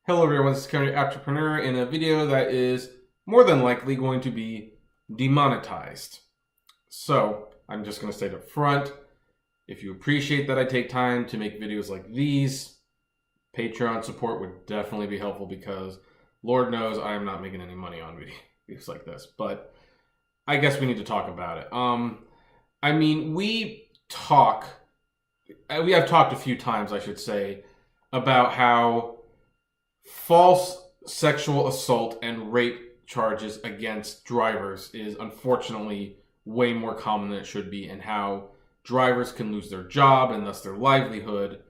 Hello everyone, this is Current Entrepreneur in a video that is more than likely going to be demonetized. So, I'm just going to state up front, if you appreciate that I take time to make videos like these, Patreon support would definitely be helpful because Lord knows I am not making any money on videos like this. But I guess we need to talk about it. We have talked a few times, I should say, about how false sexual assault and rape charges against drivers is unfortunately way more common than it should be, and how drivers can lose their job and thus their livelihood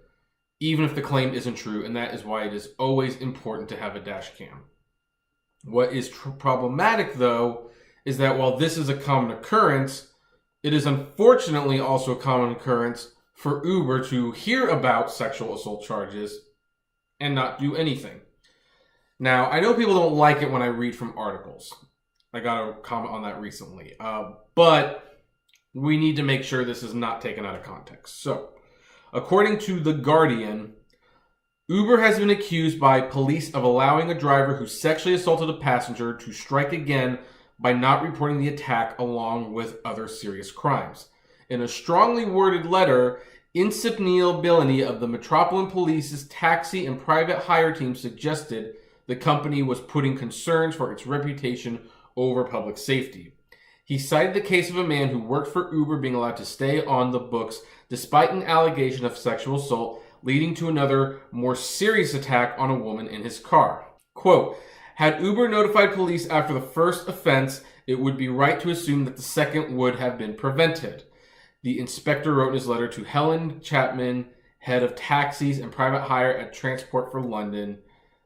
even if the claim isn't true, and that is why it is always important to have a dash cam. What is problematic, though, is that while this is a common occurrence, it is unfortunately also a common occurrence for Uber to hear about sexual assault charges and not do anything. Now, I know people don't like it when I read from articles. I got a comment on that recently. But we need to make sure this is not taken out of context. So, according to The Guardian, Uber has been accused by police of allowing a driver who sexually assaulted a passenger to strike again by not reporting the attack along with other serious crimes. In a strongly worded letter, Insip Neil Billany of the Metropolitan Police's taxi and private hire team suggested the company was putting concerns for its reputation over public safety. He cited the case of a man who worked for Uber being allowed to stay on the books despite an allegation of sexual assault, leading to another, more serious attack on a woman in his car. Quote, "Had Uber notified police after the first offense, it would be right to assume that the second would have been prevented," the inspector wrote in his letter to Helen Chapman, head of taxis and private hire at Transport for London,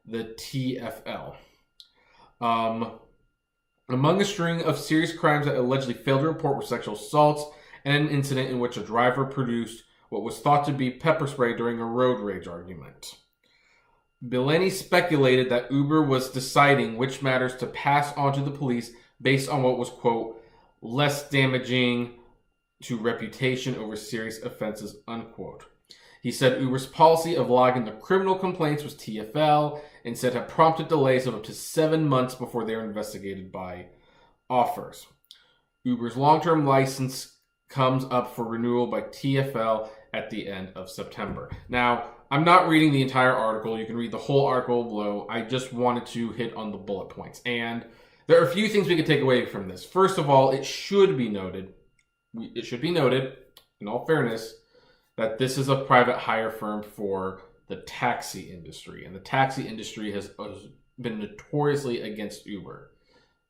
the TfL. Among a string of serious crimes that allegedly failed to report were sexual assaults and an incident in which a driver produced what was thought to be pepper spray during a road rage argument. Billany speculated that Uber was deciding which matters to pass on to the police based on what was, quote, less damaging to reputation over serious offenses, unquote. He said Uber's policy of logging the criminal complaints was TfL and said had prompted delays of up to 7 months before they were investigated by offers. Uber's long-term license comes up for renewal by TfL at the end of September. Now, I'm not reading the entire article. You can read the whole article below. I just wanted to hit on the bullet points. And there are a few things we could take away from this. First of all, it should be noted, in all fairness, that this is a private hire firm for the taxi industry. And the taxi industry has been notoriously against Uber.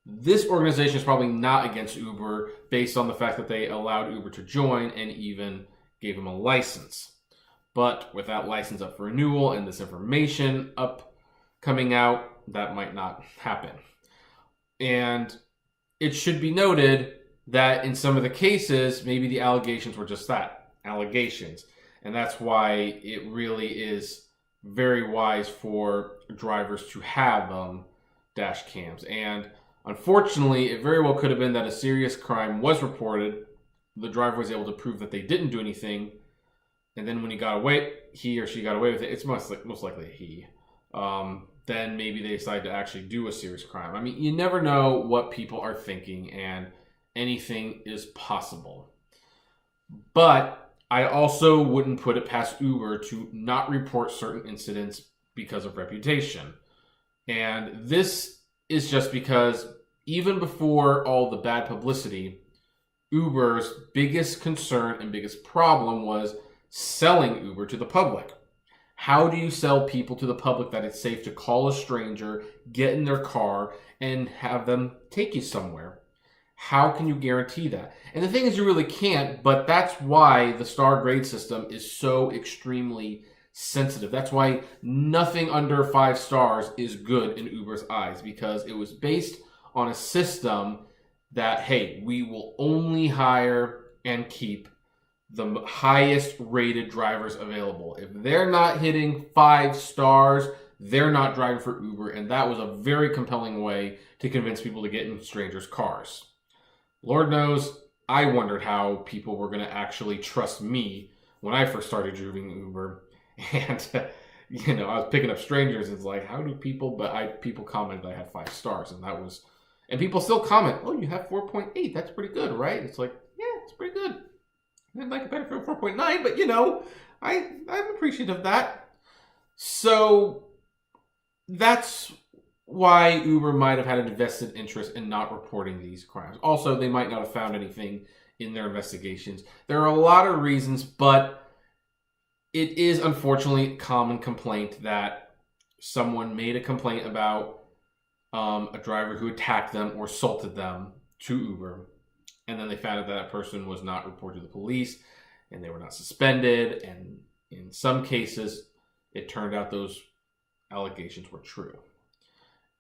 This organization is probably not against Uber based on the fact that they allowed Uber to join and even gave him a license. But with that license up for renewal and this information coming out, that might not happen. And it should be noted that in some of the cases, maybe the allegations were just that, allegations. And that's why it really is very wise for drivers to have dash cams. And unfortunately, it very well could have been that a serious crime was reported. The driver was able to prove that they didn't do anything. And then when he or she got away with it, it's most likely a he. Then maybe they decide to actually do a serious crime. I mean, you never know what people are thinking, and anything is possible. But I also wouldn't put it past Uber to not report certain incidents because of reputation. And this is just because even before all the bad publicity, Uber's biggest concern and biggest problem was selling Uber to the public. How do you sell people to the public that it's safe to call a stranger, get in their car, and have them take you somewhere? How can you guarantee that? And the thing is, you really can't, but that's why the star grade system is so extremely sensitive. That's why nothing under 5 stars is good in Uber's eyes, because it was based on a system that, hey, we will only hire and keep the highest rated drivers available. If they're not hitting 5 stars, they're not driving for Uber, and that was a very compelling way to convince people to get in strangers' cars. Lord knows, I wondered how people were going to actually trust me when I first started driving Uber. And you know, I was picking up strangers. It's like, how do people? But people commented I had 5 stars, and that was, and people still comment, oh, you have 4.8. That's pretty good, right? It's like, yeah, it's pretty good. I'd like a better for 4.9, but you know, I'm appreciative of that. So that's why Uber might have had a vested interest in not reporting these crimes. Also, they might not have found anything in their investigations. There are a lot of reasons, but it is unfortunately a common complaint that someone made a complaint about a driver who attacked them or assaulted them to Uber, and then they found out that person was not reported to the police, and they were not suspended, and in some cases, it turned out those allegations were true.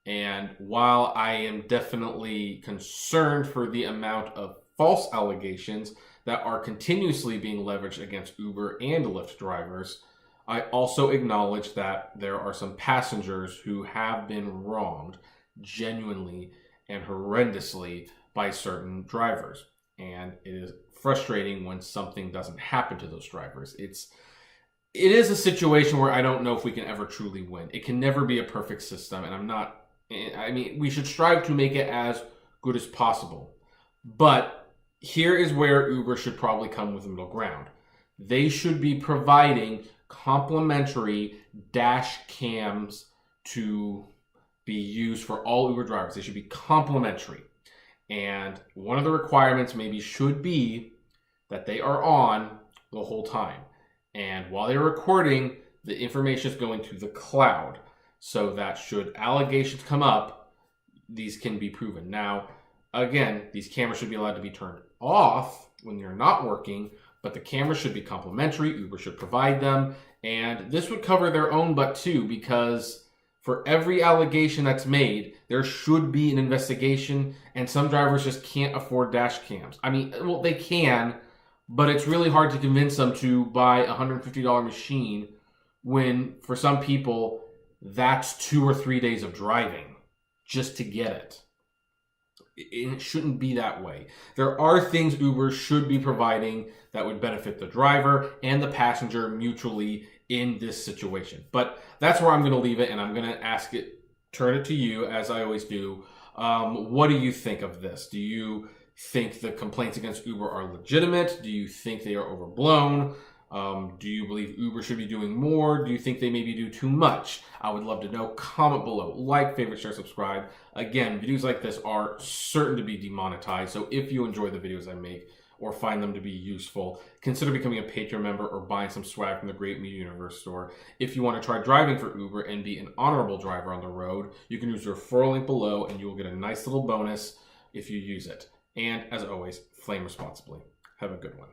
And while I am definitely concerned for the amount of false allegations that are continuously being leveraged against Uber and Lyft drivers, I also acknowledge that there are some passengers who have been wronged genuinely and horrendously by certain drivers. And it is frustrating when something doesn't happen to those drivers. It is a situation where I don't know if we can ever truly win. It can never be a perfect system, and we should strive to make it as good as possible. But here is where Uber should probably come with a middle ground. They should be providing complimentary dash cams to be used for all Uber drivers. They should be complimentary. And one of the requirements maybe should be that they are on the whole time. And while they're recording, the information is going to the cloud, so that should allegations come up, these can be proven. Now, again, these cameras should be allowed to be turned off when you're not working, but the cameras should be complimentary. Uber should provide them. And this would cover their own butt too, because for every allegation that's made, there should be an investigation, and some drivers just can't afford dash cams. I mean, well, they can, but it's really hard to convince them to buy a $150 machine when, for some people, that's 2 or 3 days of driving just to get it. It shouldn't be that way. There are things Uber should be providing that would benefit the driver and the passenger mutually in this situation. But that's where I'm going to leave it, and I'm going to turn it to you, as I always do. What do you think of this? Do you think the complaints against Uber are legitimate? Do you think they are overblown? Do you believe Uber should be doing more? Do you think they maybe do too much? I would love to know. Comment below. Like, favorite, share, subscribe. Again, videos like this are certain to be demonetized, so if you enjoy the videos I make or find them to be useful, consider becoming a Patreon member or buying some swag from the Great Media Universe store. If you want to try driving for Uber and be an honorable driver on the road, you can use the referral link below, and you will get a nice little bonus if you use it. And as always, flame responsibly. Have a good one.